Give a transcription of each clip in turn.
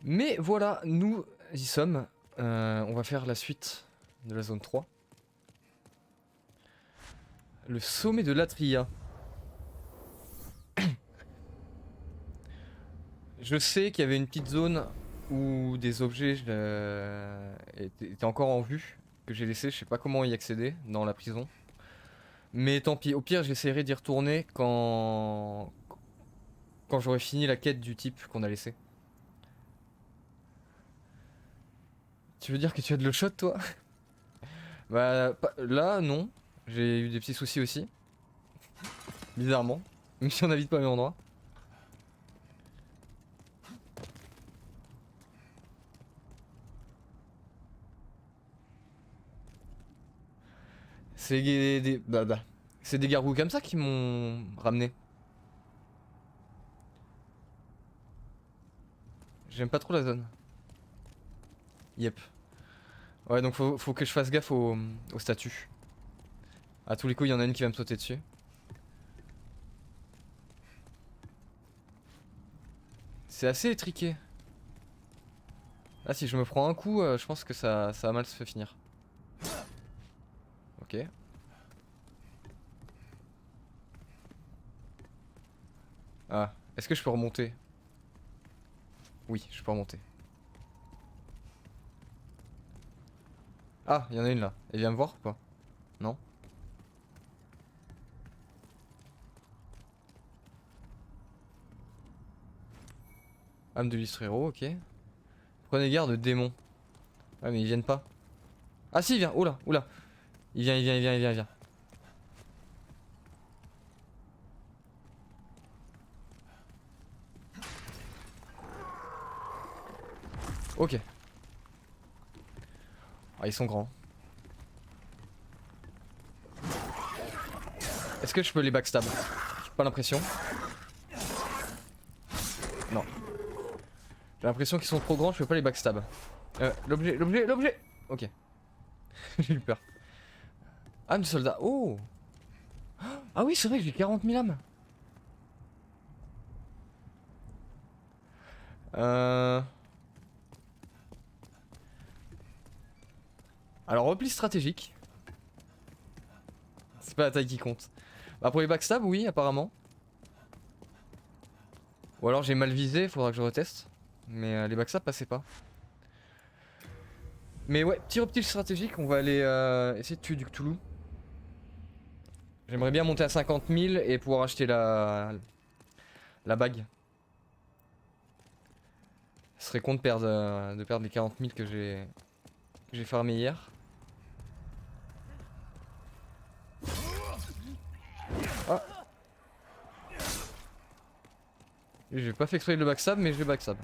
Mais voilà, nous y sommes. On va faire la suite de la zone 3. Le sommet de l'Atria. Je sais qu'il y avait une petite zone où des objets étaient encore en vue, que j'ai laissé, je sais pas comment y accéder dans la prison. Mais tant pis, au pire j'essaierai d'y retourner quand j'aurai fini la quête du type qu'on a laissé. Tu veux dire que tu as de l'eau chaude toi? Bah là non, j'ai eu des petits soucis aussi, bizarrement, même si on n'habite pas au même endroit. C'est c'est des gargouilles comme ça qui m'ont ramené. J'aime pas trop la zone. Yep. Ouais, donc faut que je fasse gaffe aux statues. À tous les coups, il y en a une qui va me sauter dessus. C'est assez étriqué. Là, si je me prends un coup, je pense que ça va mal se finir. Ok. Ah, est-ce que je peux remonter? Oui, je peux remonter. Ah, il y en a une là. Elle vient me voir ou pas? Non? Âme de l'Istrero, ok. Prenez garde, démon. Ah, mais ils viennent pas. Ah, si, il vient. Oula, oula. Il vient, il vient, il vient, il vient, il vient. Ok. Ah, ils sont grands. Est-ce que je peux les backstab? J'ai pas l'impression. Non. J'ai l'impression qu'ils sont trop grands, je peux pas les backstab. L'objet, l'objet, l'objet. Ok. J'ai eu peur. Âme du soldat. Oh. Ah oui, c'est vrai que j'ai 40 000 âmes. Euh... Alors, repli stratégique. C'est pas la taille qui compte. Bah, pour les backstab, oui, apparemment. Ou alors j'ai mal visé, faudra que je reteste. Mais les backstab passaient pas. Mais ouais, petit repli stratégique, on va aller essayer de tuer du Cthulhu. J'aimerais bien monter à 50 000 et pouvoir acheter la bague. Ce serait con de perdre les 40 000 que j'ai farmé hier. Ah. J'ai pas fait exprès de le backstab, mais je le backstab.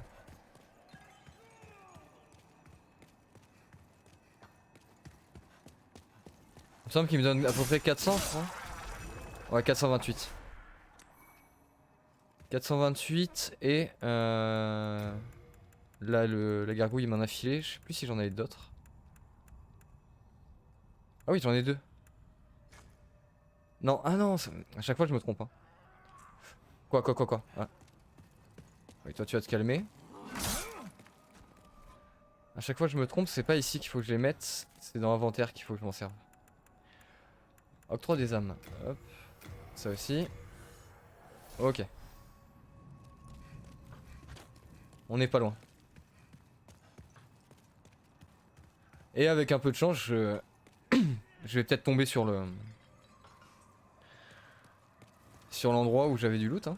Il me semble qu'il me donne à peu près 400, je crois. Ouais, 428. 428 et là la gargouille m'en a filé, je sais plus si j'en avais d'autres. Ah oui, j'en ai deux. Non, ah non, à chaque fois je me trompe. Hein. Quoi. Ah. Oui, toi tu vas te calmer. À chaque fois je me trompe, c'est pas ici qu'il faut que je les mette, c'est dans l'inventaire qu'il faut que je m'en serve. Octroi des âmes. Hop. Ça aussi. Ok. On n'est pas loin. Et avec un peu de chance, je vais peut-être tomber sur l'endroit où j'avais du loot. Hein.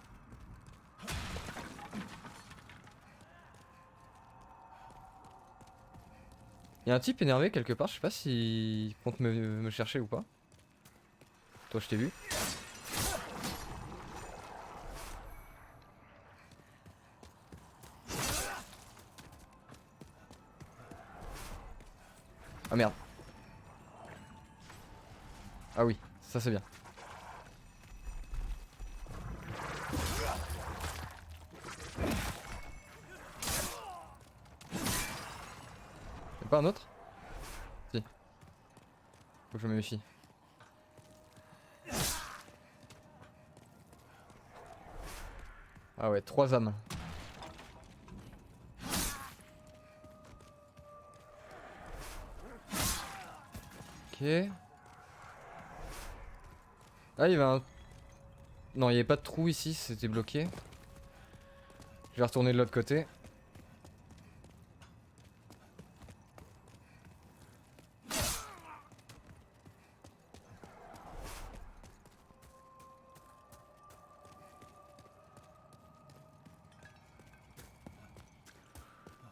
Il y a un type énervé quelque part, je sais pas s'il compte me chercher ou pas. Toi, je t'ai vu. Ah merde. Ah oui, ça c'est bien. Y'a pas un autre? Si. Faut que je me méfie. Ah ouais, 3 âmes. Ok. Ah, il y avait un... Non, il n'y avait pas de trou ici, c'était bloqué. Je vais retourner de l'autre côté.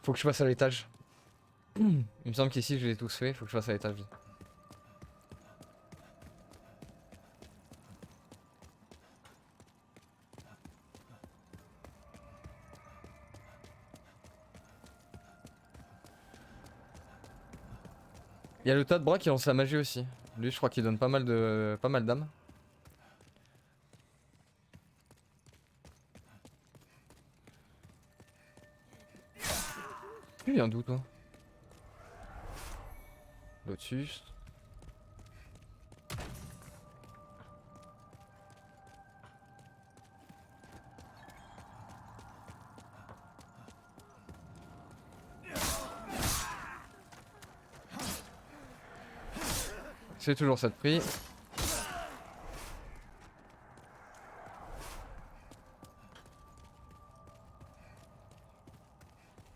Faut que je passe à l'étage. Il me semble qu'ici je les ai tous fait, faut que je passe à l'étage. Il y a le tas de bras qui lance la magie aussi. Lui je crois qu'il donne pas mal d'âmes. Tu viens d'où toi? Lotus. C'est toujours ça de prix.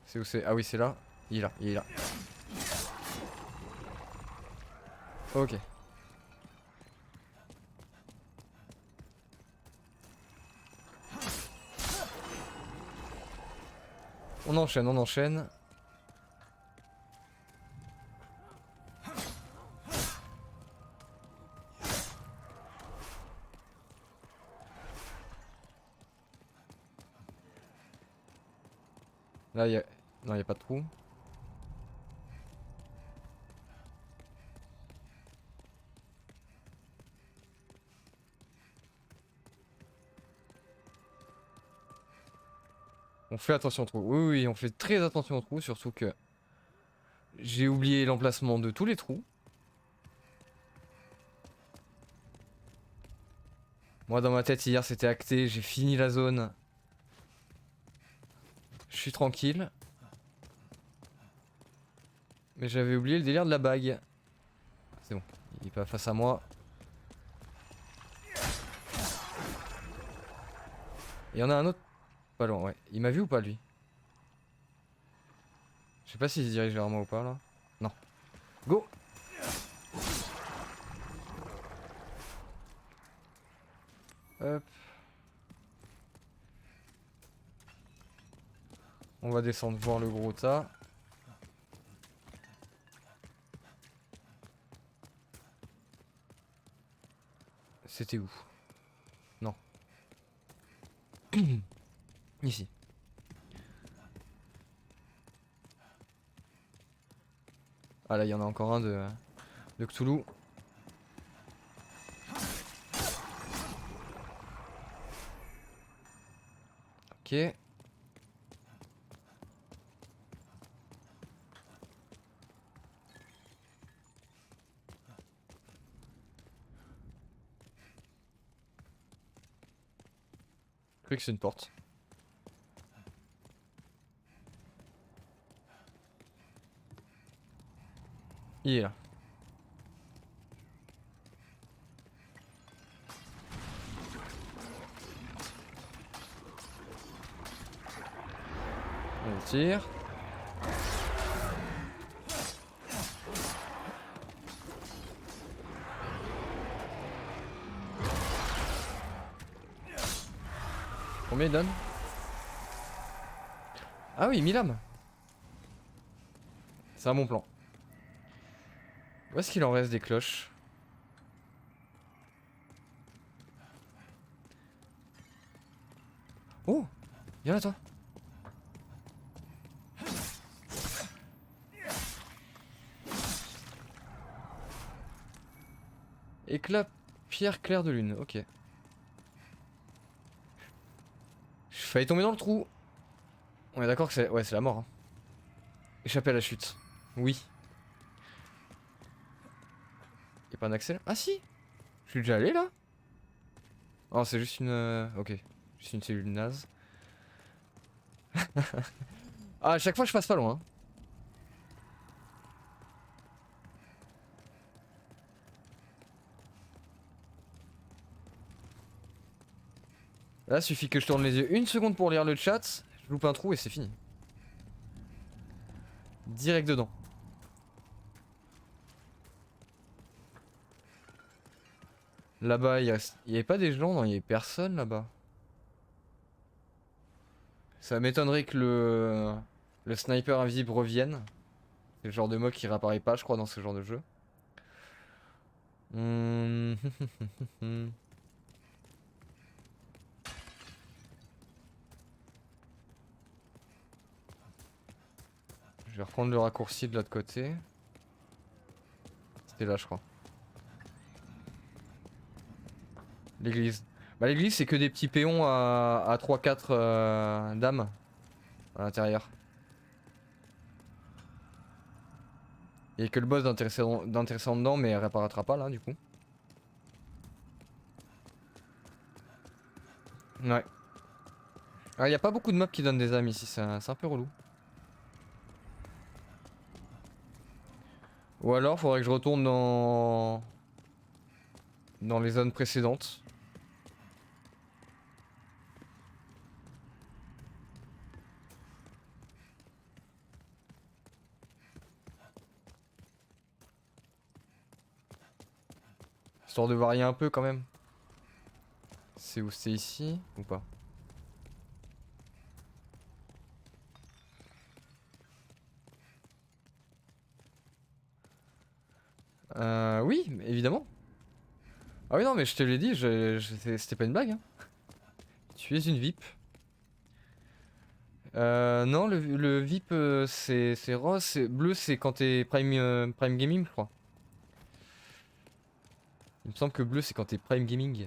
C'est où c'est? Ah oui c'est là. Il est là, il est là. Ok. On enchaîne, on enchaîne. Là, il y a... Non, il n'y a pas de trou. On fait attention aux trous. Oui, oui, on fait très attention aux trous, surtout que j'ai oublié l'emplacement de tous les trous. Moi, dans ma tête, hier, c'était acté. J'ai fini la zone. Je suis tranquille. Mais j'avais oublié le délire de la bague. C'est bon, il est pas face à moi. Il y en a un autre pas loin, ouais. Il m'a vu ou pas, lui? Je sais pas s'il se dirige vers moi ou pas, là. Non. Go! Hop. On va descendre voir le gros tas. C'était où? Non. Ici. Ah là, il y en a encore un de Cthulhu. Ok. Je crois que c'est une porte. Il est là. On tire. Combien il donne? Ah oui, 1000 âmes. C'est un bon plan. Où est-ce qu'il en reste des cloches? Oh! Viens là toi. Éclat pierre claire de lune, ok. J'ai failli tomber dans le trou. On est d'accord que c'est... Ouais, c'est la mort. Hein. Échapper à la chute. Oui. Y'a pas un accès là? Ah si! Je suis déjà allé là? Oh, c'est juste une... Ok. Juste une cellule naze. Ah, à chaque fois je passe pas loin. Là, suffit que je tourne les yeux une seconde pour lire le chat, je loupe un trou et c'est fini. Direct dedans. Là-bas, il y avait pas des gens, non, il y avait personne là-bas. Ça m'étonnerait que le sniper invisible revienne. C'est le genre de mob qui réapparaît pas, je crois, dans ce genre de jeu. Hmm. Je vais reprendre le raccourci de l'autre côté. C'était là, je crois. L'église. Bah, l'église, c'est que des petits péons à 3-4 dames à l'intérieur. Il y a que le boss d'intéressant dedans, mais elle réapparaîtra pas là, du coup. Ouais. Ah, y a pas beaucoup de mobs qui donnent des âmes ici, c'est un peu relou. Ou alors, faudrait que je retourne dans les zones précédentes. Histoire de varier un peu quand même. C'est où? C'est ici ou pas? Oui, évidemment. Ah oui, non, mais je te l'ai dit, c'était pas une blague. Hein. Tu es une VIP. Non, le VIP, c'est rose, bleu, c'est quand t'es Prime Gaming, je crois. Il me semble que bleu, c'est quand t'es Prime Gaming.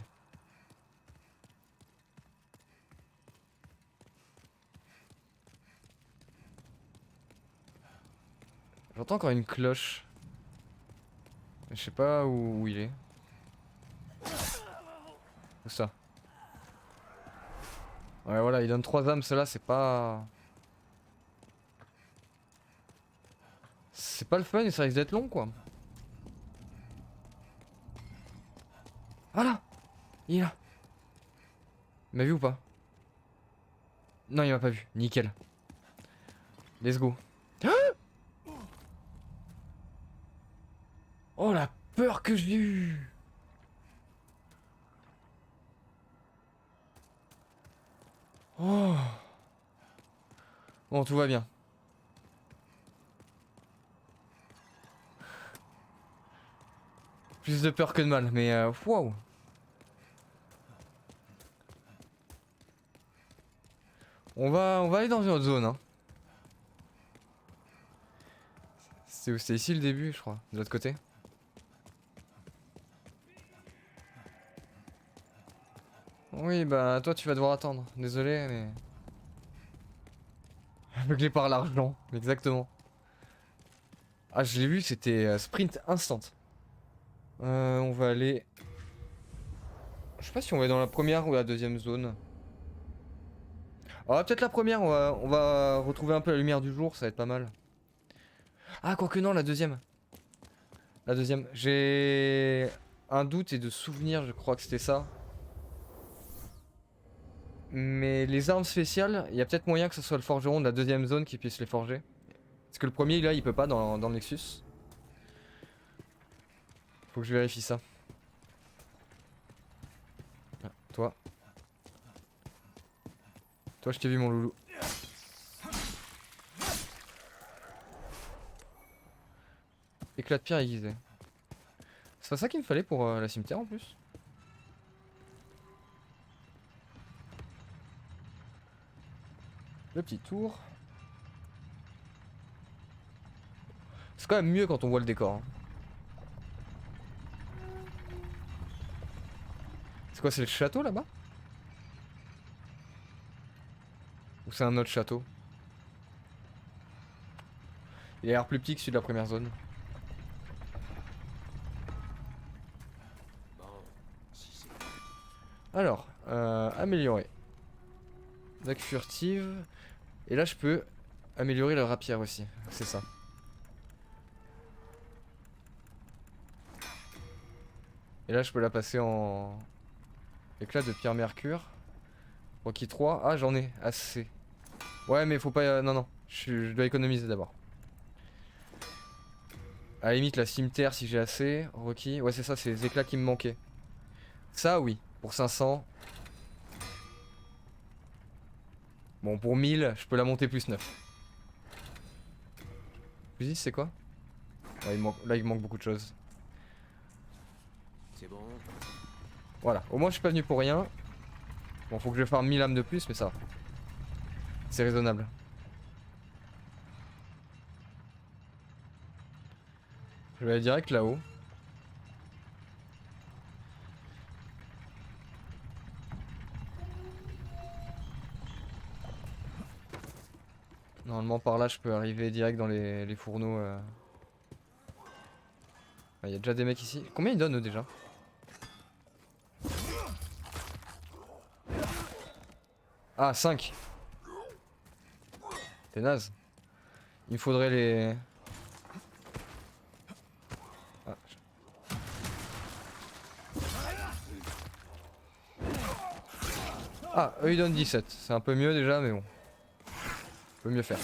J'entends encore une cloche. Je sais pas où il est. Où ça? Ouais, voilà, il donne 3 âmes, cela c'est pas... C'est pas le fun et ça risque d'être long, quoi. Ah là! Il est là! Il m'a vu ou pas? Non, il m'a pas vu. Nickel. Let's go. Oh, la peur que j'ai eue! Oh! Bon, tout va bien. Plus de peur que de mal, mais waouh! On va aller dans une autre zone, hein. C'était où? C'était ici le début, je crois. De l'autre côté. Oui, bah toi tu vas devoir attendre. Désolé, mais... Aveuglé par l'argent, exactement. Ah, je l'ai vu, c'était sprint instant. On va aller... Je sais pas si on va aller dans la première ou la deuxième zone. Ah, peut-être la première, on va retrouver un peu la lumière du jour, ça va être pas mal. Ah, quoique non, la deuxième. La deuxième. J'ai un doute et de souvenir, je crois que c'était ça. Mais les armes spéciales, il y a peut-être moyen que ce soit le forgeron de la deuxième zone qui puisse les forger. Parce que le premier, là, il peut pas dans le Nexus. Faut que je vérifie ça. Ah, toi. Toi, je t'ai vu, mon loulou. Éclat de pierre aiguisé. C'est pas ça qu'il me fallait pour la cimetière en plus. Le petit tour. C'est quand même mieux quand on voit le décor. Hein. C'est quoi, c'est le château là-bas? Ou c'est un autre château? Il a l'air plus petit que celui de la première zone. Alors, améliorer. Dague furtive. Et là, je peux améliorer la rapière aussi. C'est ça. Et là, je peux la passer en éclat de pierre mercure. Rocky 3. Ah, j'en ai assez. Ouais, mais faut pas. Non, non. Je dois économiser d'abord. À la limite, la cimetière si j'ai assez. Rocky. Ouais, c'est ça, c'est les éclats qui me manquaient. Ça, oui. Pour 500. Bon, pour 1000, je peux la monter plus 9. Fusil, c'est quoi? Ouais, là, il manque beaucoup de choses. C'est bon. Voilà. Au moins, je suis pas venu pour rien. Bon, faut que je farme 1000 âmes de plus, mais ça va. C'est raisonnable. Je vais aller direct là-haut. Normalement, par là, je peux arriver direct dans les fourneaux. Il y a déjà des mecs ici. Combien ils donnent eux déjà? Ah, 5. T'es naze. Il me faudrait les... Ah, eux ils donnent 17. C'est un peu mieux déjà, mais bon. Je peux mieux faire.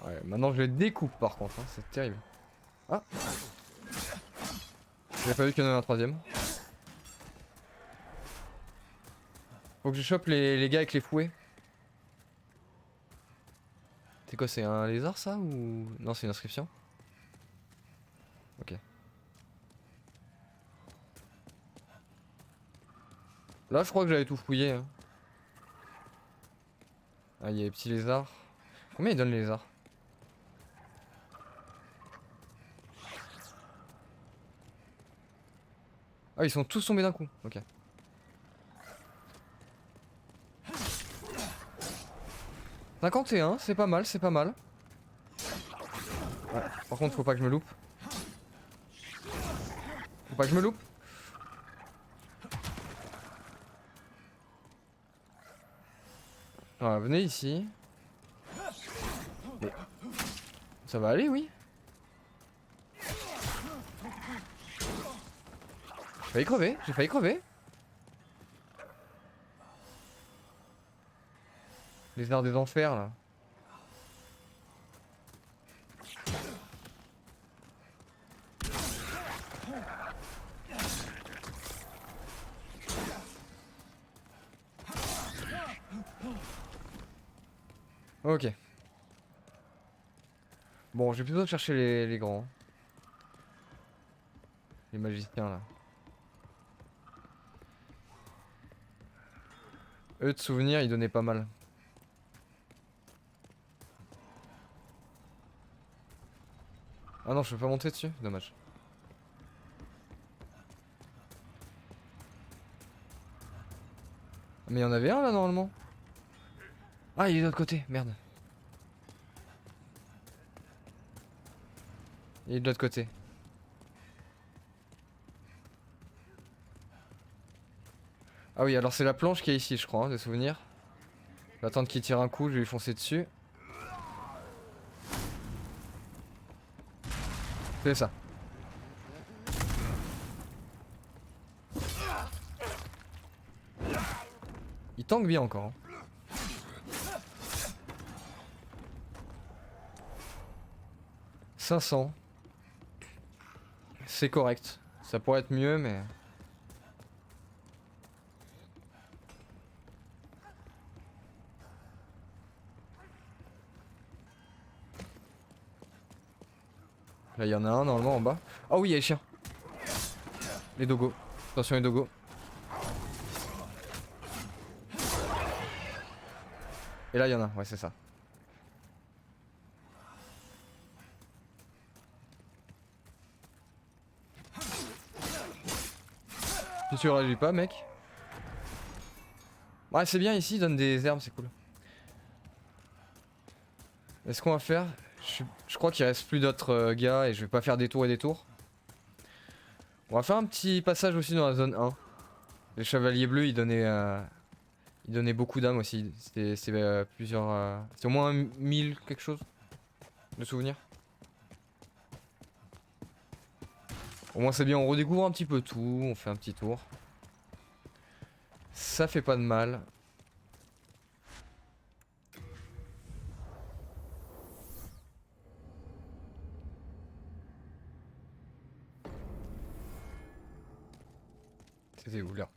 Ouais, maintenant je les découpe par contre, hein. C'est terrible. Ah, j'avais pas vu qu'il y en avait un troisième. Faut que je chope les gars avec les fouets. C'est quoi, c'est un lézard ça ou... Non, c'est une inscription. Ok. Là je crois que j'avais tout fouillé, hein. Ah, il y a les petits lézards. Combien ils donnent les lézards? Ah, ils sont tous tombés d'un coup. Ok. 51, c'est pas mal, c'est pas mal. Ouais, par contre, faut pas que je me loupe. Faut pas que je me loupe. Voilà, venez ici. Mais... Ça va aller, oui. J'ai failli crever, j'ai failli crever. Les arts des enfers, là. Ok. Bon, j'ai plutôt chercher les grands. Les magiciens, là. Eux, de souvenirs, ils donnaient pas mal. Ah non, je peux pas monter dessus? Dommage. Mais il y en avait un, là, normalement. Ah, il est de l'autre côté, merde. Il est de l'autre côté. Ah oui, alors c'est la planche qui est ici, je crois, hein, des souvenirs. Je vais attendre qu'il tire un coup, je vais lui foncer dessus. C'est ça. Il tank bien encore, hein. 500. C'est correct. Ça pourrait être mieux, mais... Là, il y en a un, normalement, en bas. Oh oui, il y a les chiens. Les dogos. Attention, les dogos. Et là, il y en a un. Ouais, c'est ça. Si tu réagis pas, mec. Ouais, c'est bien ici, il donne des herbes, c'est cool. Est-ce qu'on va faire? Je crois qu'il reste plus d'autres gars et je vais pas faire des tours et des tours. On va faire un petit passage aussi dans la zone 1. Les chevaliers bleus, ils donnaient beaucoup d'âmes aussi. C'était plusieurs... C'était au moins 1000 quelque chose de souvenirs. Au moins c'est bien, on redécouvre un petit peu tout, on fait un petit tour. Ça fait pas de mal. C'était où là?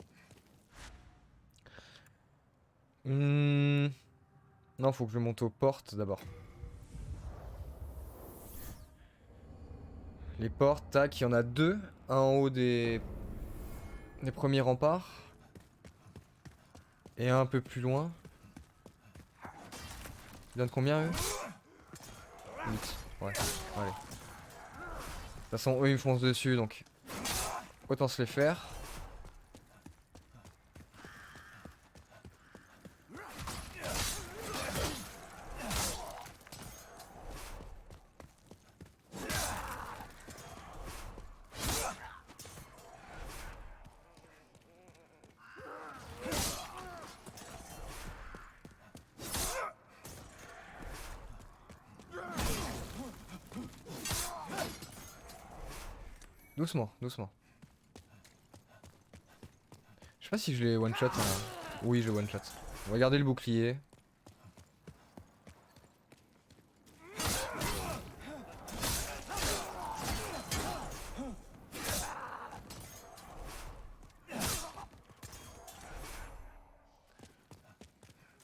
Non, faut que je monte aux portes d'abord. Les portes, tac, il y en a deux. Un en haut des premiers remparts. Et un peu plus loin. Ils donnent combien eux? 8. Ouais, allez. De toute façon, eux ils me foncent dessus donc. Autant se les faire. Doucement, doucement. Je sais pas si je l'ai one shot. Hein. Oui, je one shot. On va garder le bouclier.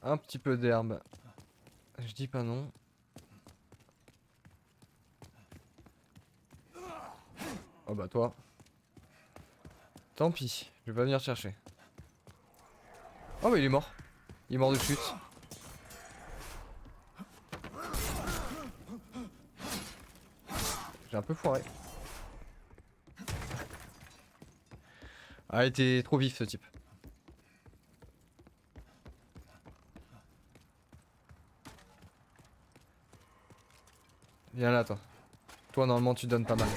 Un petit peu d'herbe. Je dis pas non. Oh bah toi. Tant pis, je vais pas venir chercher. Oh bah il est mort. Il est mort de chute. J'ai un peu foiré. Ah, il était trop vif ce type. Viens là toi. Toi normalement tu donnes pas mal.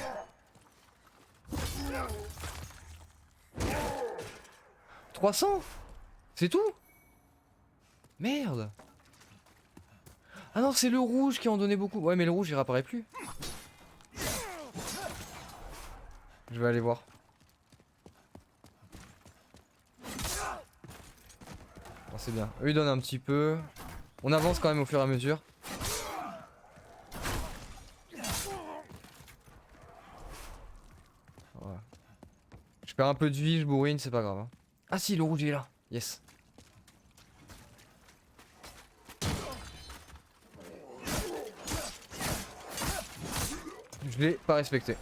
« 300 ? C'est tout ? Merde. Ah non, c'est le rouge qui en donnait beaucoup. Ouais, mais le rouge il réapparaît plus. Je vais aller voir. Bon, c'est bien. Eux ils donnent un petit peu. On avance quand même au fur et à mesure. Ouais. Je perds un peu de vie, je bourrine, c'est pas grave. Hein. Ah si, le rouge il est là. Yes. Je l'ai pas respecté.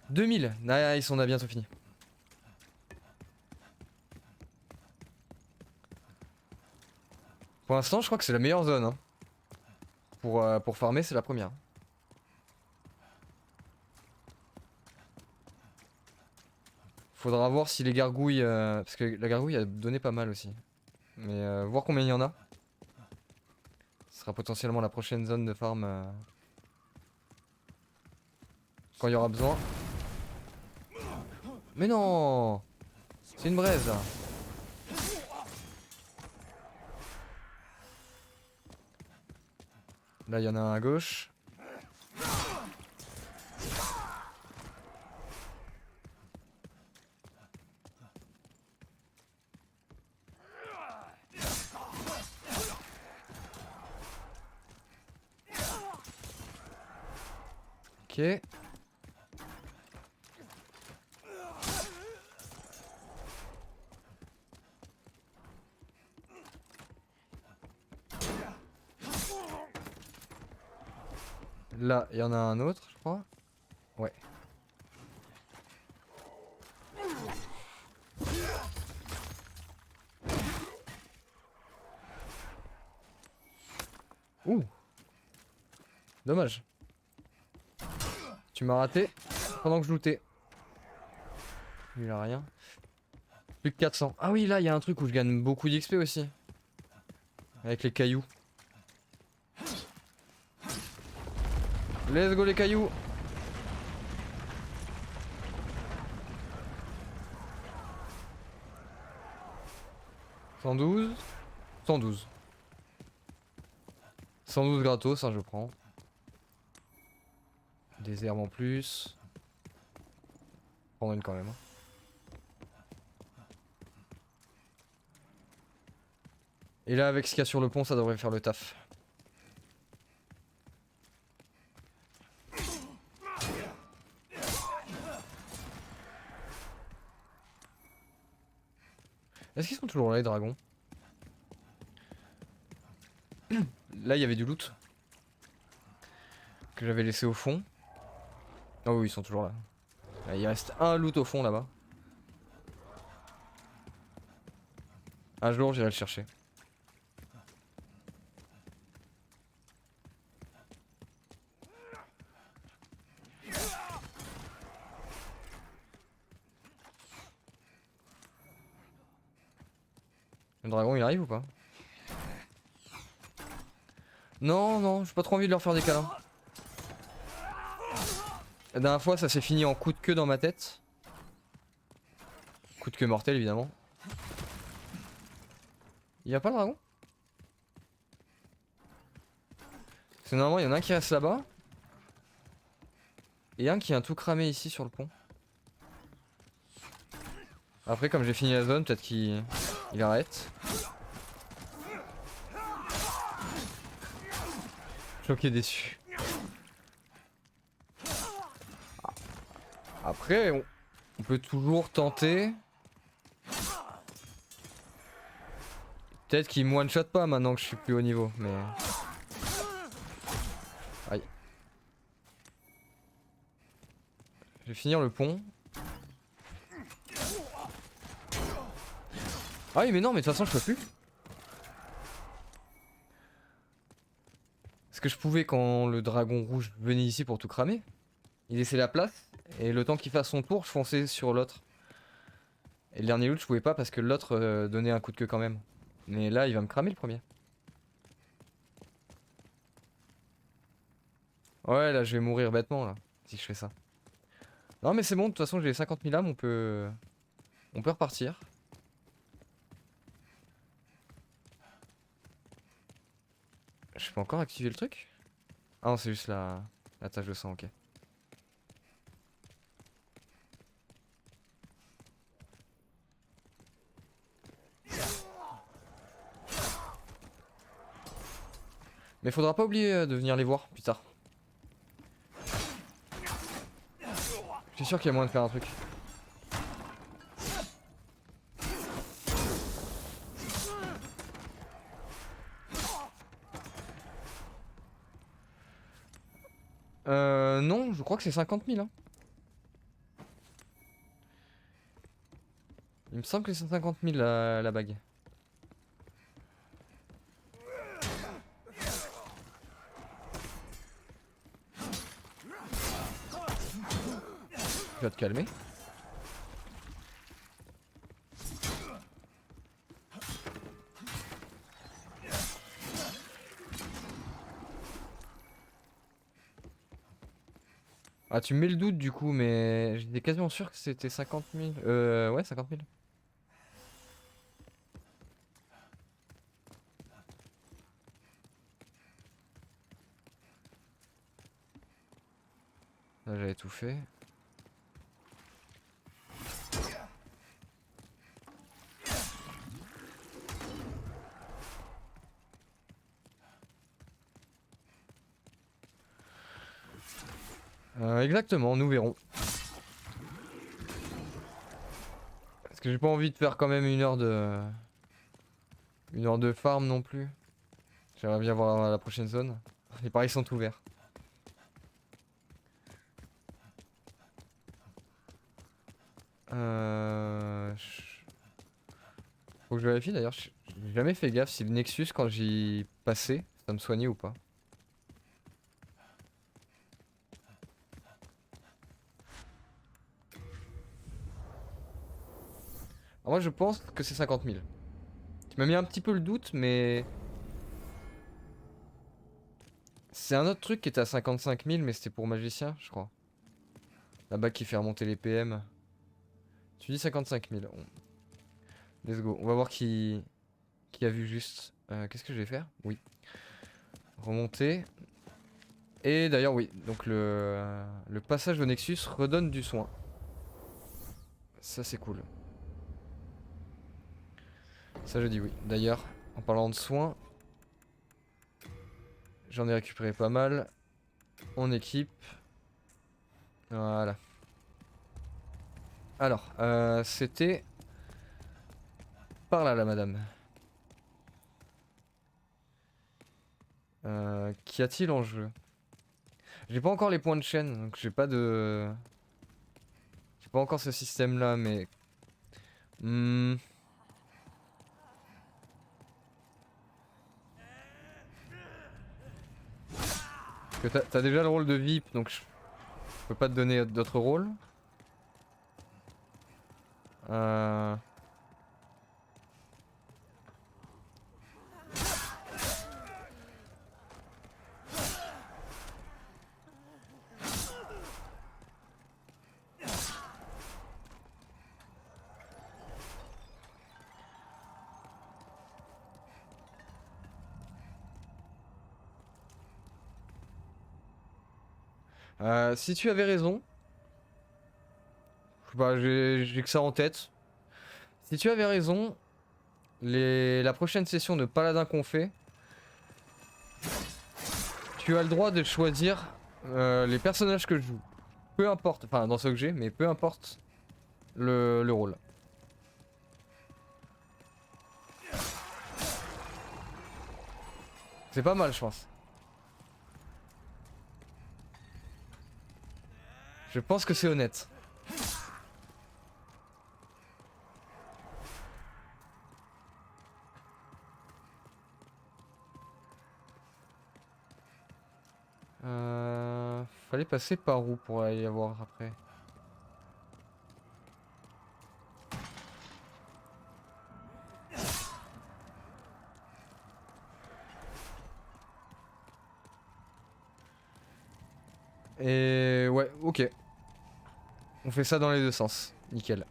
2000. Nice, on a bientôt fini. Pour l'instant, je crois que c'est la meilleure zone. Hein. Pour farmer, c'est la première. Faudra voir si les gargouilles... parce que la gargouille a donné pas mal aussi. Mais voir combien il y en a. Ce sera potentiellement la prochaine zone de farm. Quand il y aura besoin. Mais non! C'est une braise là. Là, il y en a un à gauche. Ok. Là, il y en a un autre, je crois. Ouais. Ouh. Dommage. Tu m'as raté pendant que je lootais. Il a rien. Plus que 400. Ah oui, là, il y a un truc où je gagne beaucoup d'XP aussi. Avec les cailloux. Let's go les cailloux. « 112. 112. 112 gratos, hein, je prends. Des herbes en plus. Prendre une quand même. Hein. Et là, avec ce qu'il y a sur le pont, ça devrait faire le taf. Est-ce qu'ils sont toujours là, les dragons? Là, il y avait du loot que j'avais laissé au fond. Oh oui, ils sont toujours là. Là, il reste un loot au fond là-bas. Un jour, j'irai le chercher. Le dragon, il arrive ou pas? Non, non, j'ai pas trop envie de leur faire des câlins. La dernière fois, ça s'est fini en coup de queue dans ma tête. Coup de queue mortel, évidemment. Il y a pas le dragon? Parce que normalement, il y en a un qui reste là-bas. Et un qui vient tout cramé ici sur le pont. Après, comme j'ai fini la zone, peut-être qu'il arrête. Choqué, déçu. Après, on peut toujours tenter. Peut-être qu'il me one-shot pas maintenant que je suis plus haut niveau, mais... Aïe. Je vais finir le pont. Ah oui, mais non, mais de toute façon, je peux plus. Parce que je pouvais quand le dragon rouge venait ici pour tout cramer. Il laissait la place, et le temps qu'il fasse son tour, je fonçais sur l'autre. Et le dernier loot, je pouvais pas parce que l'autre donnait un coup de queue quand même. Mais là, il va me cramer le premier. Ouais, là, je vais mourir bêtement, là, si je fais ça. Non, mais c'est bon, de toute façon, j'ai les 50 000 âmes, on peut repartir. Je peux encore activer le truc? Ah non, c'est juste la tâche de sang, ok. Mais faudra pas oublier de venir les voir plus tard. Je suis sûr qu'il y a moyen de faire un truc. Non, je crois que c'est 50 000. Hein. Il me semble que c'est 50 000 la bague. Tu vas te calmer. Ah, tu mets le doute du coup, mais j'étais quasiment sûr que c'était 50 000. Ouais, 50 000. Là, j'avais tout fait. Exactement, nous verrons. Parce que j'ai pas envie de faire quand même une heure de farm non plus. J'aimerais bien voir la prochaine zone. Les paris sont ouverts. Faut que je vérifie d'ailleurs. J'ai jamais fait gaffe si le Nexus, quand j'y passais, ça me soignait ou pas. Alors moi je pense que c'est 50 000. Tu m'as mis un petit peu le doute, mais... C'est un autre truc qui était à 55 000, mais c'était pour magicien, je crois. Là-bas qui fait remonter les PM. Tu dis 55 000. Let's go. On va voir qui a vu juste. Qu'est-ce que je vais faire? Oui. Remonter. Et d'ailleurs, oui. Donc le passage au Nexus redonne du soin. Ça, c'est cool. Ça, je dis oui. D'ailleurs, En parlant de soins, j'en ai récupéré pas mal. On équipe. Voilà. Alors, c'était par là, la madame. Qu'y a-t-il en jeu? J'ai pas encore les points de chaîne, donc j'ai pas de... J'ai pas encore ce système-là, mais... Hmm. Parce que t'as déjà le rôle de VIP, donc je peux pas te donner d'autres rôles. Euh... si tu avais raison, je sais pas, j'ai que ça en tête. Si tu avais raison, la prochaine session de Paladin qu'on fait, tu as le droit de choisir les personnages que je joue. Peu importe, enfin dans ce que j'ai, mais peu importe le rôle. C'est pas mal, je pense. Je pense que c'est honnête. Fallait passer par où pour aller la voir après? Et ouais, ok. On fait ça dans les deux sens. Nickel.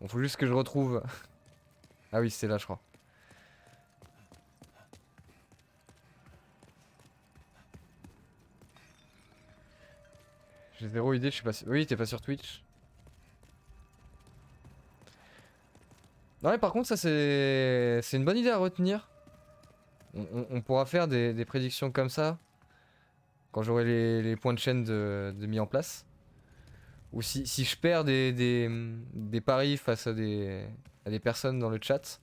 Bon, faut juste que je retrouve... Ah oui, c'était là, je crois. J'ai zéro idée, je sais pas si... Oui, t'es pas sur Twitch. Non mais par contre, ça c'est une bonne idée à retenir. On pourra faire des prédictions comme ça quand j'aurai les points de chaîne de mis en place. Ou si je perds des paris face à des personnes dans le chat.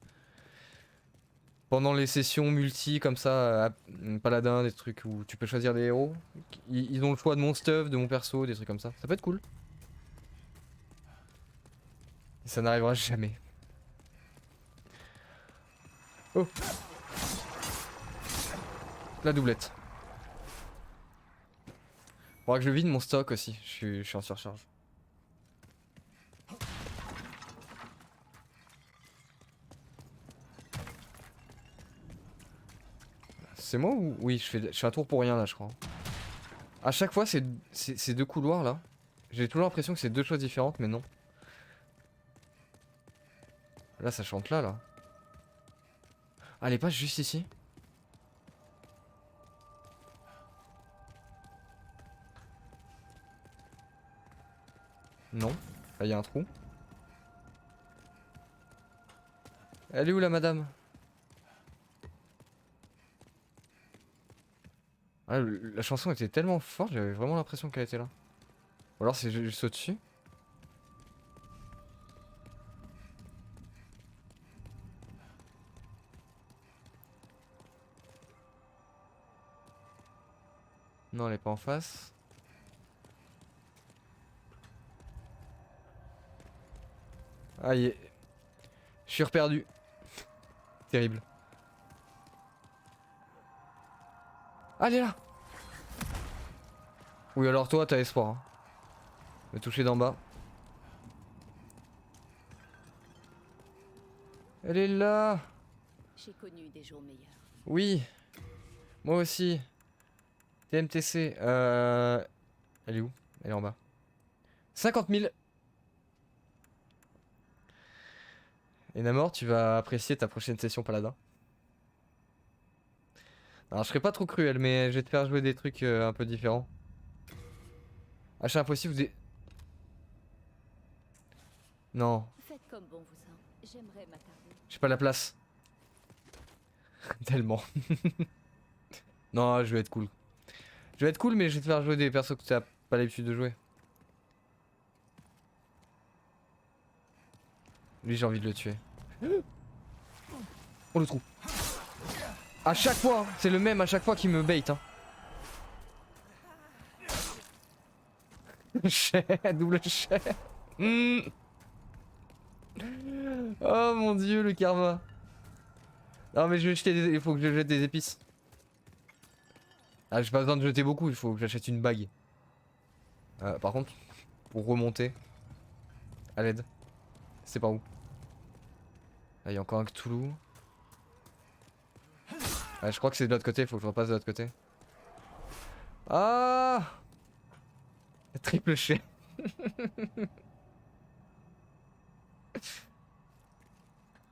Pendant les sessions multi comme ça, paladin, des trucs où tu peux choisir des héros. Ils ont le choix de mon stuff, de mon perso, des trucs comme ça. Ça peut être cool. Et ça n'arrivera jamais. Oh, la doublette. Faudra que je vide mon stock aussi, je suis en surcharge. C'est moi ou... Oui, je fais un tour pour rien là, je crois. À chaque fois, ces deux couloirs là, j'ai toujours l'impression que c'est deux choses différentes, mais non. Là, ça chante là. Ah, elle est pas juste ici? Non. Là, il y a un trou. Elle est où la madame? Ah, la chanson était tellement forte, j'avais vraiment l'impression qu'elle était là. Ou alors c'est juste au-dessus. Non, elle est pas en face. Ah, je suis reperdu. Terrible. Ah, elle est là! Oui, alors toi, t'as espoir. Hein. Me toucher d'en bas. Elle est là! J'ai connu des jours meilleurs. Oui, moi aussi. TMTC. Elle est où? Elle est en bas. 50 000. Et Namor, tu vas apprécier ta prochaine session paladin. Alors, je serai pas trop cruel, mais je vais te faire jouer des trucs un peu différents. Achat impossible, des... Non, Faites comme bon vous semble. J'aimerais m'attarder. j'ai pas la place. Tellement. Non, je vais être cool. Je vais être cool, mais je vais te faire jouer des persos que tu n'as pas l'habitude de jouer. Lui, j'ai envie de le tuer. Oh le trou. À chaque fois, hein, c'est le même à chaque fois qui me bait. Hein. Double chais. Mm. Oh mon dieu, le karma. Non mais je vais jeter des... Il faut que je jette des épices. Ah, j'ai pas besoin de jeter beaucoup, il faut que j'achète une bague. Par contre, pour remonter, à l'aide, c'est par où? Là, il y a encore un Cthulhu. Ouais, je crois que c'est de l'autre côté, il faut que je repasse de l'autre côté. Ah! Triple chais.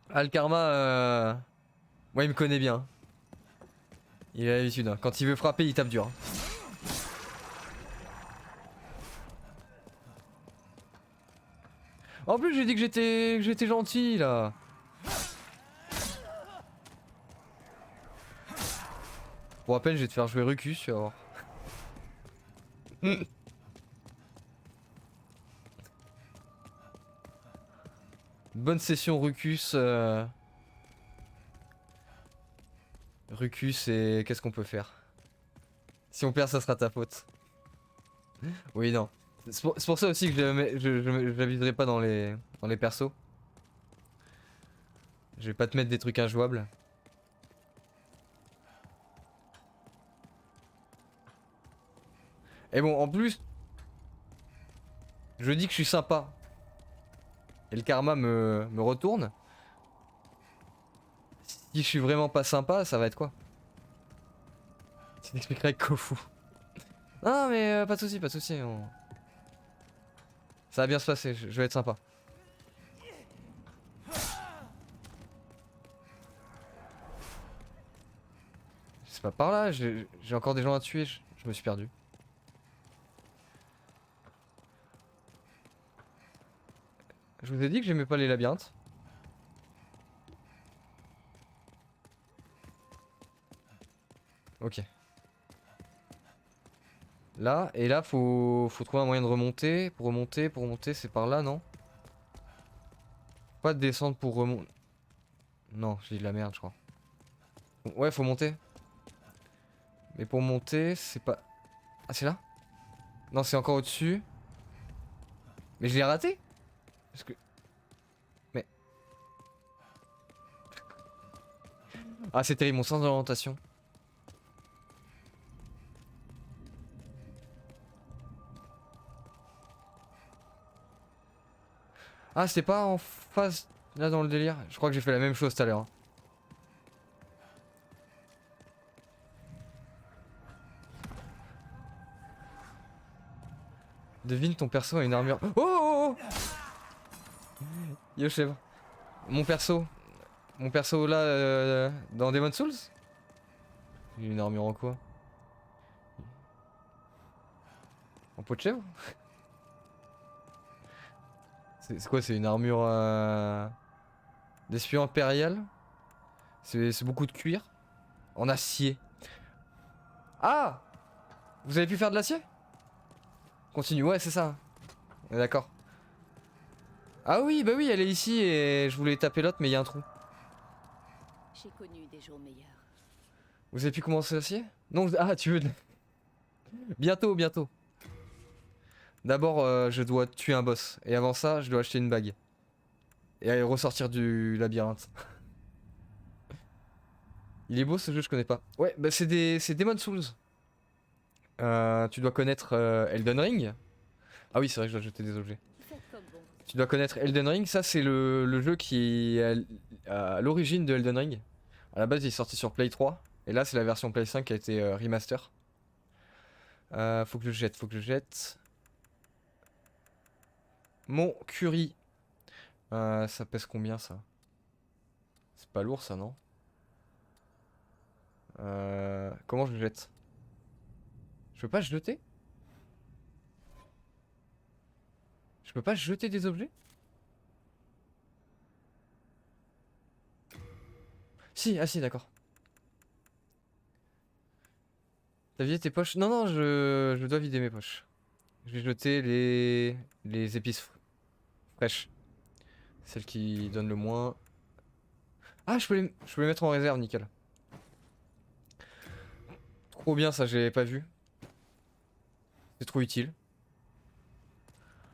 Ah, le karma, ouais, il me connaît bien. Il a l'habitude, hein. Quand il veut frapper, il tape dur. En plus, j'ai dit que j'étais gentil là. Pour à peine, je vais te faire jouer Rucus, tu vas voir. Bonne session Rucus. Rucus et qu'est-ce qu'on peut faire? Si on perd, ça sera ta faute. Oui, non. C'est pour ça aussi que je n'aviserai pas dans les persos. Je vais pas te mettre des trucs injouables. Et bon, en plus, je dis que je suis sympa. Et le karma me retourne. Si je suis vraiment pas sympa, ça va être quoi? Tu t'expliqueras avec Kofu. Non mais pas de soucis, pas de soucis. Ça va bien se passer, je vais être sympa. C'est pas par là, j'ai encore des gens à tuer, je me suis perdu. Je vous ai dit que j'aimais pas les labyrinthes. Ok. Là, et là faut trouver un moyen de remonter. Pour remonter, c'est par là, non? Pas de descendre pour remonter. Non, j'ai de la merde, je crois. Ouais, faut monter. Mais pour monter, c'est pas... Ah, c'est là? Non, c'est encore au-dessus. Mais je l'ai raté? Parce que... Mais... Ah, c'est terrible, mon sens d'orientation. Ah, c'était pas en face, là, dans le délire? Je crois que j'ai fait la même chose tout à l'heure. Hein. Devine, ton perso a une armure... Oh, oh, oh. Yo, chèvre. Mon perso là, dans Demon's Souls? Il a une armure en quoi? En peau de chèvre? C'est quoi? C'est une armure d'espion impérial? C'est beaucoup de cuir? En acier. Ah! Vous avez pu faire de l'acier? Continue, ouais, c'est ça. On est d'accord. Ah oui, bah oui, elle est ici et je voulais taper l'autre, mais il y a un trou. J'ai connu des jours meilleurs. Vous avez pu commencer l'acier? Non, ah, tu veux... Bientôt, bientôt. D'abord, je dois tuer un boss. Et avant ça, je dois acheter une bague. Et aller ressortir du labyrinthe. Il est beau ce jeu, je connais pas. Ouais, bah c'est Demon's Souls. Tu dois connaître Elden Ring. Ah oui, c'est vrai que je dois jeter des objets. Faites comme bon. Tu dois connaître Elden Ring. Ça, c'est le jeu qui est à l'origine de Elden Ring. À la base, il est sorti sur Play 3. Et là, c'est la version Play 5 qui a été remaster. Faut que je jette, faut que je jette. Mon curry. Ça pèse combien ça? C'est pas lourd ça, non? Comment je le jette? Je peux pas jeter? Je peux pas jeter des objets? Si, ah si, d'accord. T'as vidé tes poches? Non, non, je dois vider mes poches. Je vais jeter les épices fraîches. Celles qui donnent le moins. Ah, je peux les mettre en réserve, nickel. Trop bien, ça, j'avais pas vu. C'est trop utile.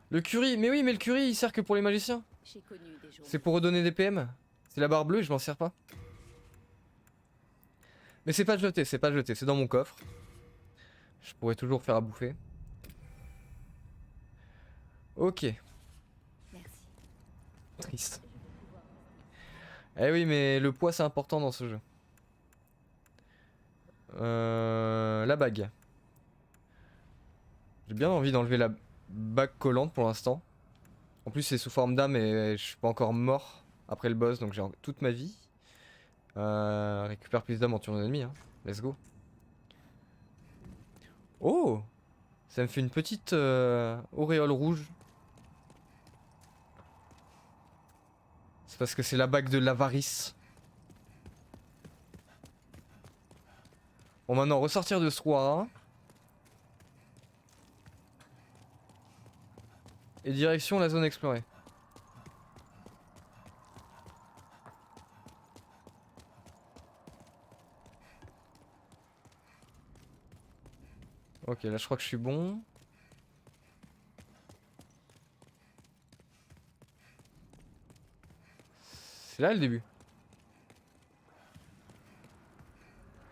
Le curry, mais oui, mais le curry, il sert que pour les magiciens. J'ai connu des jours. C'est pour redonner des PM. C'est la barre bleue, je m'en sers pas. Mais c'est pas jeté, c'est pas jeté, c'est dans mon coffre. Je pourrais toujours faire à bouffer. Ok, Merci. triste. Eh oui, mais le poids c'est important dans ce jeu. La bague. J'ai bien envie d'enlever la bague collante pour l'instant. En plus c'est sous forme d'âme et je suis pas encore mort après le boss, donc j'ai toute ma vie. Récupère plus d'âme en tuant un ennemi, hein. Let's go. Oh! Ça me fait une petite auréole rouge. C'est parce que c'est la bague de l'avarice. Bon, maintenant, ressortir de ce roi. Et direction la zone explorée. Ok, là je crois que je suis bon. C'est là le début.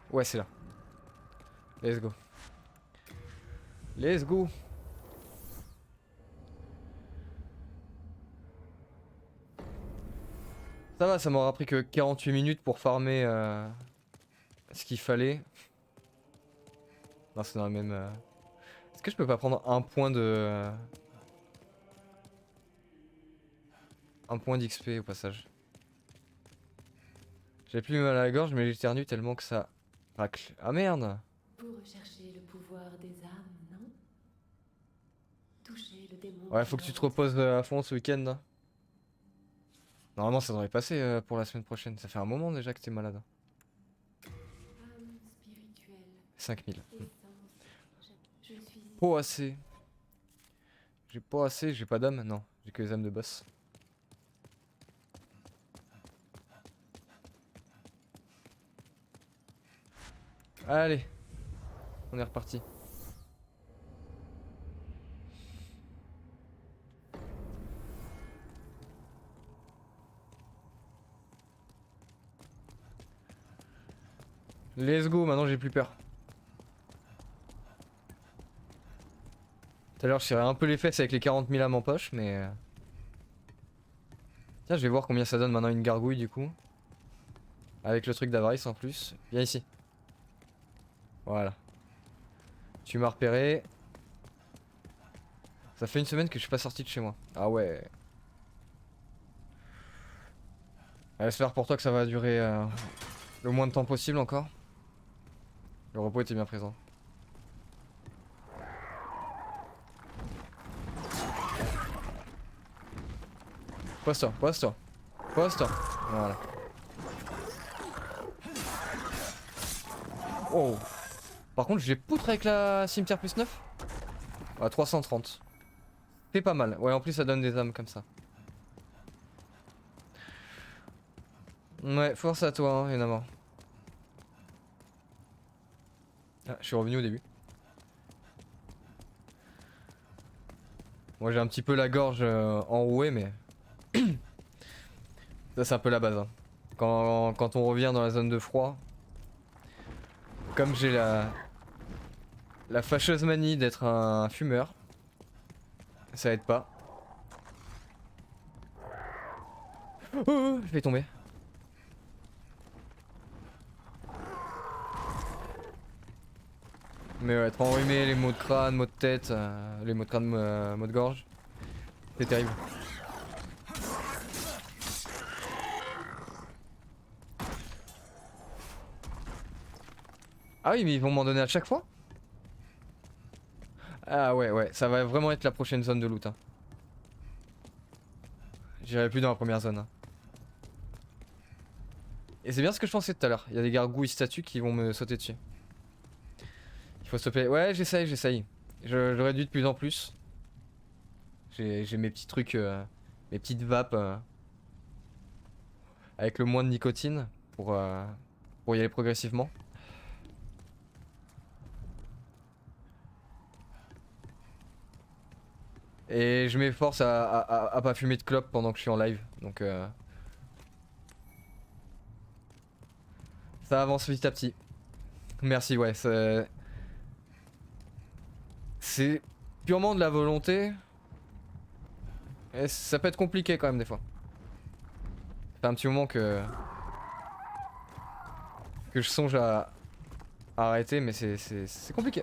Ouais, c'est là. Let's go. Let's go. Ça va, ça m'aura pris que 48 minutes pour farmer ce qu'il fallait. Non, c'est dans la même... Est-ce que je peux pas prendre un point de... un point d'XP au passage? J'ai plus mal à la gorge, mais j'éternue tellement que ça racle. Ah merde! Vous recherchez le pouvoir des âmes, non? Touchez le démon. Ouais, faut que tu te reposes à fond ce week-end là. Normalement, ça devrait passer pour la semaine prochaine. Ça fait un moment déjà que t'es malade. Âme spirituelle, 5000. essence. Je suis Pas assez. J'ai pas assez, j'ai pas d'âme. Non, j'ai que les âmes de boss. Allez, on est reparti. Let's go, maintenant j'ai plus peur. Tout à l'heure je tirais un peu les fesses avec les 40 000 âmes en poche, mais... Tiens, je vais voir combien ça donne maintenant une gargouille du coup. Avec le truc d'avarice en plus. Viens ici. Voilà. Tu m'as repéré. Ça fait une semaine que je suis pas sorti de chez moi. Ah ouais. J'espère pour toi que ça va durer le moins de temps possible encore. Le repos était bien présent. Pose-toi, pose-toi. Pose-toi. Voilà. Oh. Par contre, j'ai poutre avec la cimetière plus 9. À 330. C'est pas mal. Ouais, en plus, ça donne des âmes comme ça. Ouais, force à toi, hein, Yenama. Ah, je suis revenu au début. Moi, j'ai un petit peu la gorge enrouée, mais... ça, c'est un peu la base. Hein. Quand on revient dans la zone de froid... Comme j'ai la fâcheuse manie d'être un fumeur, ça aide pas. Oh, je vais tomber. Mais ouais, être enrhumé, les maux de crâne, maux de tête, les maux de crâne, maux de gorge, c'est terrible. Ah oui, mais ils vont m'en donner à chaque fois? Ah ouais, ouais, ça va vraiment être la prochaine zone de loot. Hein. J'irai plus dans la première zone. Hein. Et c'est bien ce que je pensais tout à l'heure. Il y a des gargouilles statues qui vont me sauter dessus. Il faut stopper. Ouais, j'essaye. Je réduis de plus en plus. J'ai mes petits trucs, mes petites vapes avec le moins de nicotine pour y aller progressivement. Et je m'efforce à pas fumer de clope pendant que je suis en live. Donc ça avance petit à petit. Merci, ouais. C'est purement de la volonté. Et ça peut être compliqué quand même des fois. Ça fait un petit moment que je songe à arrêter, mais c'est compliqué.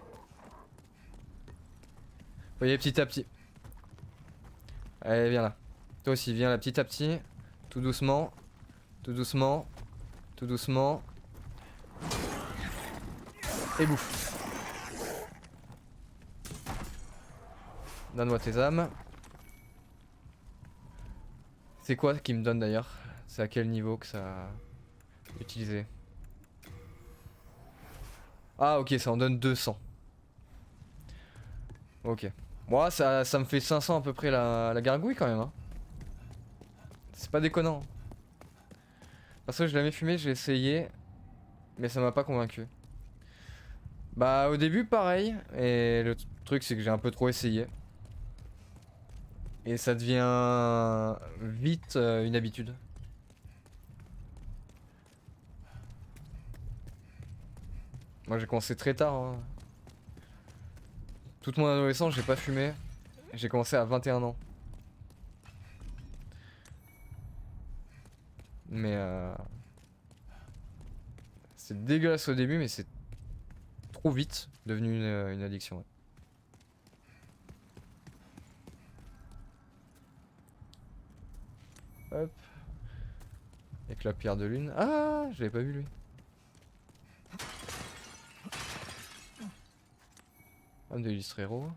Vous voyez, petit à petit. Allez, viens là. Toi aussi, viens là, petit à petit. Tout doucement. Tout doucement. Tout doucement. Et bouffe. Donne-moi tes âmes. C'est quoi qui me donne d'ailleurs? C'est à quel niveau que ça... Utiliser. Ah ok, ça en donne 200. Ok. Moi ça me fait 500 à peu près la gargouille quand même. Hein. C'est pas déconnant. Parce que je l'avais fumé, j'ai essayé. Mais ça m'a pas convaincu. Bah au début pareil. Et le truc c'est que j'ai un peu trop essayé. Et ça devient vite une habitude. Moi j'ai commencé très tard. Hein. Toute mon adolescence j'ai pas fumé. J'ai commencé à 21 ans. Mais c'est dégueulasse au début mais c'est trop vite devenu une addiction. Ouais. Hop. Avec la pierre de lune. Ah, je l'avais pas vu lui. Homme de l'Istrero.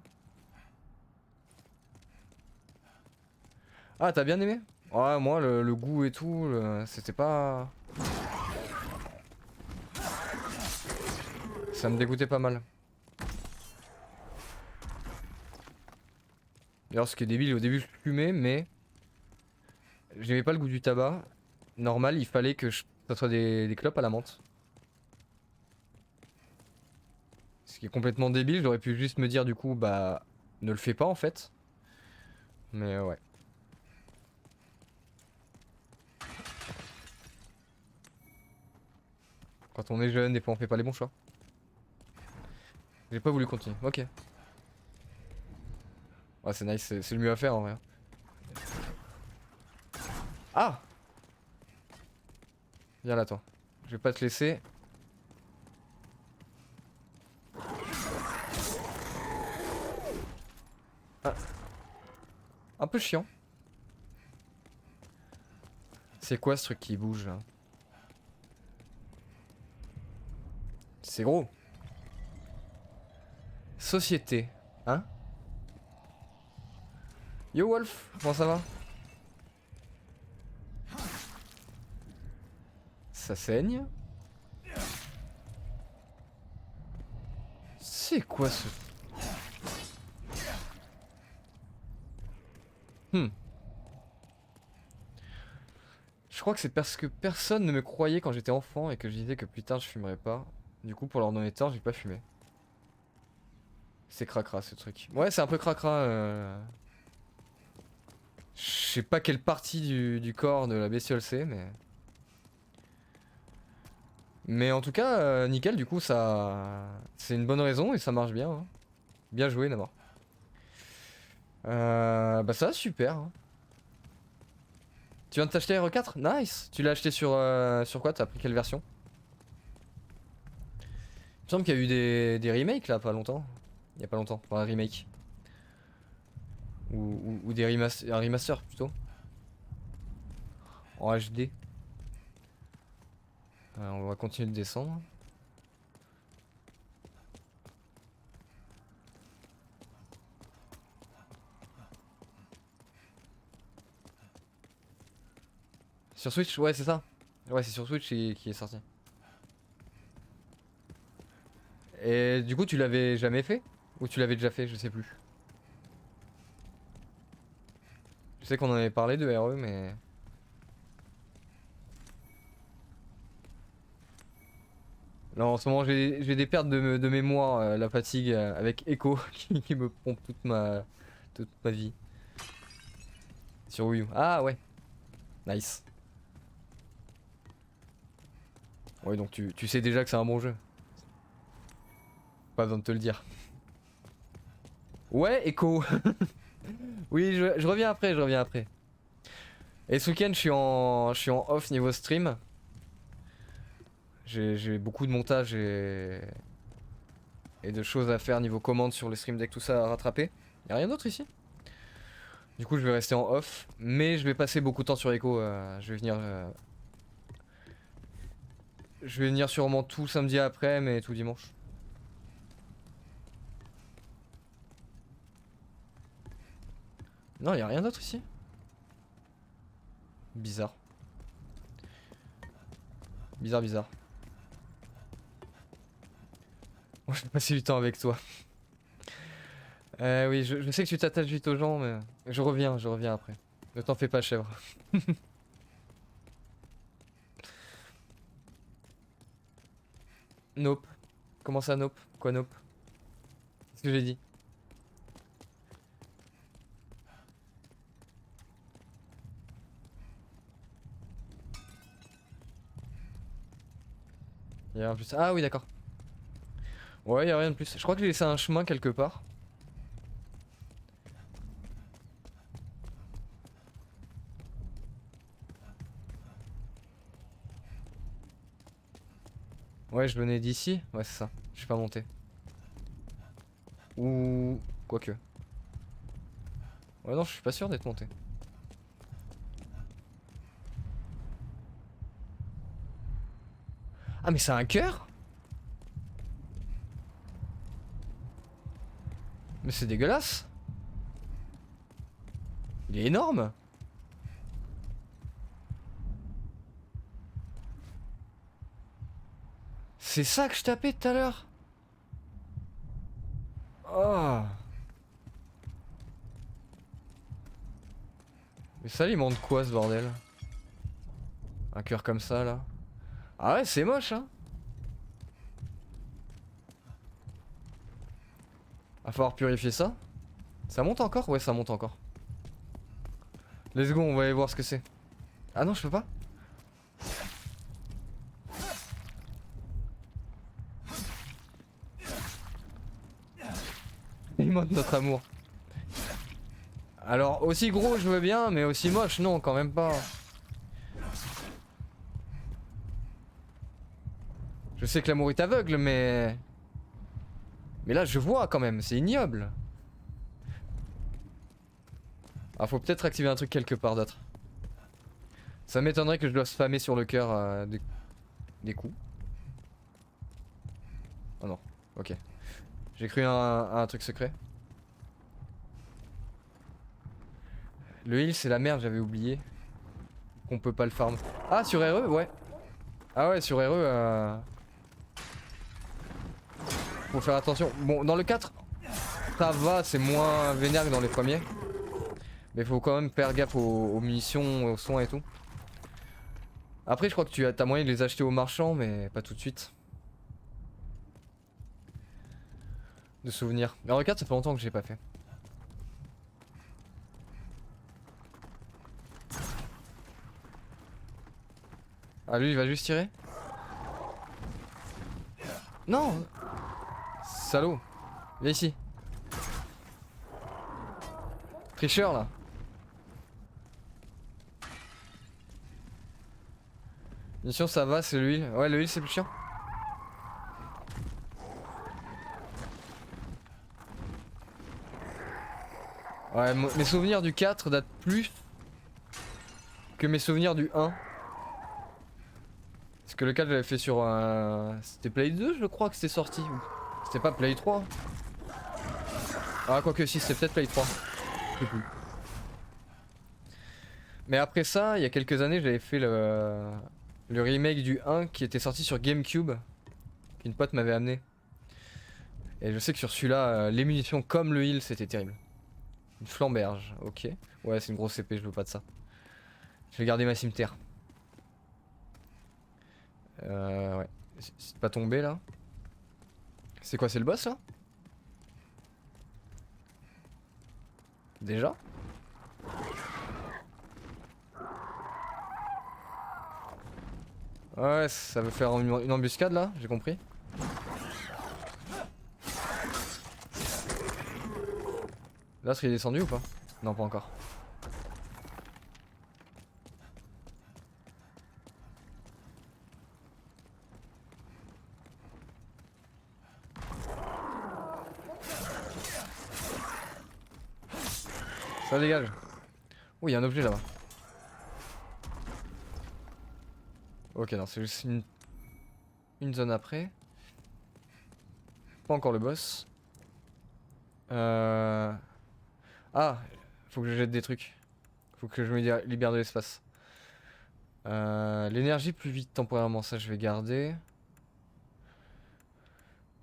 Ah, t'as bien aimé? Ouais, moi le goût et tout, c'était pas... Ça me dégoûtait pas mal. D'ailleurs, ce qui est débile, au début je fumais, mais... J'aimais pas le goût du tabac. Normal, il fallait que ça soit des clopes à la menthe. Ce qui est complètement débile, j'aurais pu juste me dire du coup, bah... Ne le fais pas en fait. Mais ouais. Quand on est jeune, des fois on fait pas les bons choix. J'ai pas voulu continuer, ok. Ouais, c'est nice, c'est le mieux à faire en vrai. Ah! Viens là, toi. Je vais pas te laisser. Ah. Un peu chiant. C'est quoi ce truc qui bouge là? C'est gros. Société. Hein? Yo Wolf, comment ça va? Ça saigne? C'est quoi ce... Je crois que c'est parce que personne ne me croyait quand j'étais enfant et que je disais que plus tard je fumerais pas. Du coup pour leur donner tort j'ai pas fumé. C'est cracra ce truc. Ouais c'est un peu cracra. Je sais pas quelle partie du corps de la bestiole c'est mais... Mais en tout cas nickel du coup ça... C'est une bonne raison et ça marche bien. Hein. Bien joué Namor. Bah ça super. Hein. Tu viens de t'acheter R4? Nice. Tu l'as acheté sur quoi? T'as pris quelle version? Il me semble qu'il y a eu des remakes là, pas longtemps. Il y a pas longtemps, enfin un remake. Ou des un remaster plutôt. En HD. On va continuer de descendre. Sur Switch? Ouais, c'est ça. Ouais, c'est sur Switch qui est sorti. Et du coup, tu l'avais jamais fait? Ou tu l'avais déjà fait? Je sais plus. Je sais qu'on en avait parlé de RE, mais... Là, en ce moment, j'ai des pertes de mémoire, la fatigue avec Echo qui me pompe toute ma vie. Sur Wii U. Ah ouais. Nice. Ouais, donc tu sais déjà que c'est un bon jeu. Pas besoin de te le dire. Ouais, Echo. Oui, je reviens après, je reviens après. Et ce week-end, je suis en off niveau stream. J'ai beaucoup de montage et de choses à faire niveau commande sur le stream deck, tout ça à rattraper. Y'a rien d'autre ici? Du coup, je vais rester en off, mais je vais passer beaucoup de temps sur Echo. Je vais venir sûrement tout samedi après, mais tout dimanche. Non, y'a rien d'autre ici. Bizarre. Bizarre, bizarre. Moi, je vais passer du temps avec toi. Oui, je sais que tu t'attaches vite aux gens, mais je reviens après. Ne t'en fais pas, chèvre. Nope. Comment ça, nope? Quoi, nope? Qu'est-ce que j'ai dit? Y'a rien de plus. Ah oui, d'accord. Ouais, y'a rien de plus. Je crois que j'ai laissé un chemin quelque part. Ouais, je venais d'ici. Ouais, c'est ça. Je suis pas monté. Ou... Quoique. Ouais, non, je suis pas sûr d'être monté. Ah, mais c'est un cœur? Mais c'est dégueulasse. Il est énorme. C'est ça que je tapais tout à l'heure. Oh. Mais ça alimente quoi ce bordel? Un cœur comme ça là. Ah ouais, c'est moche hein. Va falloir purifier ça. Ça monte encore? Ouais, ça monte encore. Let's go, on va aller voir ce que c'est. Ah non, je peux pas. Il monte notre amour. Alors, aussi gros, je veux bien, mais aussi moche, non, quand même pas. Je sais que l'amour est aveugle, mais... Mais là, je vois quand même, c'est ignoble. Ah, faut peut-être activer un truc quelque part d'autre. Ça m'étonnerait que je dois spammer sur le cœur des coups. Oh non, ok. J'ai cru à un truc secret. Le heal, c'est la merde, j'avais oublié. Qu'on peut pas le farm. Ah, sur RE, ouais. Ah ouais, sur RE, faut faire attention. Bon, dans le 4, ça va, c'est moins vénère que dans les premiers. Mais faut quand même faire gaffe aux munitions, aux soins et tout. Après, je crois que tu as moyen de les acheter au marchand, mais pas tout de suite. De souvenirs. Mais en 4, ça fait longtemps que j'ai pas fait. Ah, lui, il va juste tirer? Non! Salaud! Viens ici. Tricheur, là. Mission, ça va, c'est l'huile. Ouais, l'huile, c'est plus chiant. Ouais, mes souvenirs du 4 datent plus que mes souvenirs du 1. Parce que le 4, j'avais fait sur un... C'était Play 2, je crois que c'était sorti. C'était pas Play 3. Ah, quoique si, c'était peut-être Play 3. Je sais plus. Mais après ça, il y a quelques années, j'avais fait le remake du 1 qui était sorti sur GameCube. Qu'une pote m'avait amené. Et je sais que sur celui-là, les munitions comme le heal, c'était terrible. Une flamberge, ok. Ouais, c'est une grosse épée, je veux pas de ça. Je vais garder ma cimetière. Ouais. C'est pas tombé là. C'est quoi, c'est le boss là? Déjà? Ouais, ça veut faire une embuscade là, j'ai compris. Là, est-ce qu'il est descendu ou pas? Non, pas encore. Ça dégage. Oh, il y a un objet là-bas. Ok, non, c'est juste une zone après. Pas encore le boss. Ah, faut que je jette des trucs. Faut que je me libère de l'espace. L'énergie plus vite temporairement, ça je vais garder.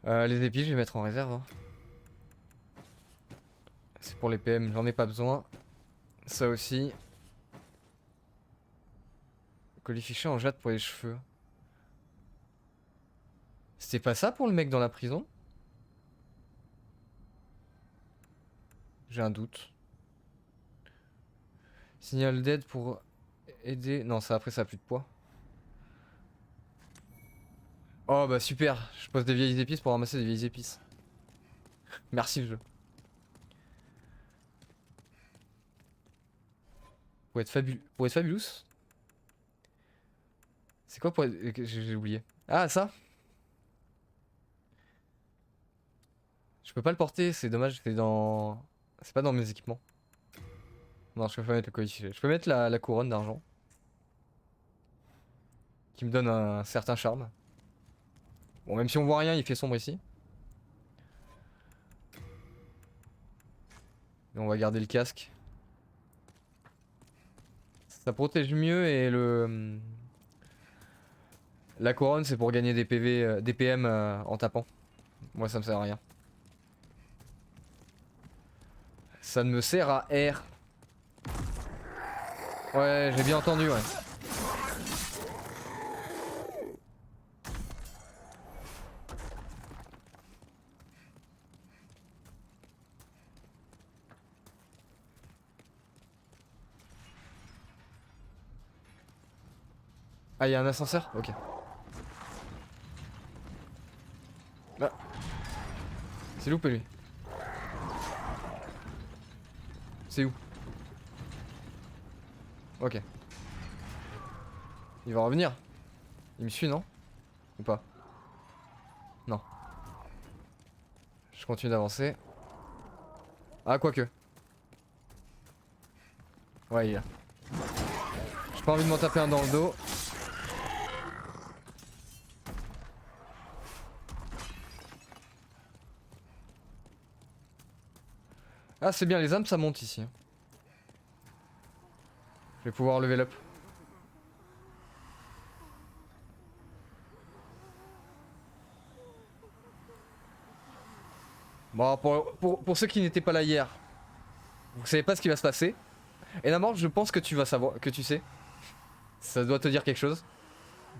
Les épis, je vais mettre en réserve. Hein. C'est pour les PM, j'en ai pas besoin. Ça aussi. Colifichet en jade pour les cheveux. C'était pas ça pour le mec dans la prison? J'ai un doute. Signal d'aide pour aider. Non, ça après ça a plus de poids. Oh bah super, je pose des vieilles épices pour ramasser des vieilles épices. Merci le jeu. Pour être fabulous. C'est quoi pour être... J'ai oublié. Ah ça. Je peux pas le porter, c'est dommage, c'est dans... C'est pas dans mes équipements. Non, je peux pas mettre le coefficient. Je peux mettre la couronne d'argent. Qui me donne un certain charme. Bon, même si on voit rien, il fait sombre ici. Mais on va garder le casque. Ça protège mieux et le... La couronne c'est pour gagner des PV, des PM en tapant. Moi ça me sert à rien. Ça ne me sert à R. Ouais, j'ai bien entendu, ouais. Ah, il y a un ascenseur? Ok. Là. C'est loupé lui. C'est où? Ok. Il va revenir. Il me suit, non? Ou pas? Non. Je continue d'avancer. Ah, quoique. Ouais, il est là. J'ai pas envie de m'en taper un dans le dos. Ah, c'est bien, les âmes ça monte ici. Je vais pouvoir level up. Bon, pour ceux qui n'étaient pas là hier, vous savez pas ce qui va se passer. Et d'abord, je pense que tu vas savoir, que tu sais. Ça doit te dire quelque chose.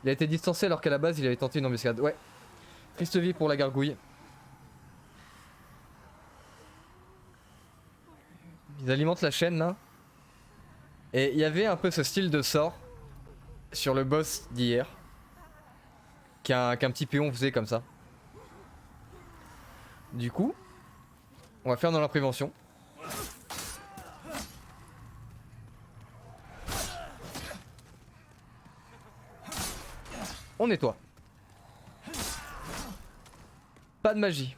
Il a été distancé alors qu'à la base il avait tenté une embuscade. Ouais. Triste vie pour la gargouille. Ils alimentent la chaîne là. Et il y avait un peu ce style de sort sur le boss d'hier. Qu'un petit péon faisait comme ça. Du coup, on va faire dans la prévention. On nettoie. Pas de magie.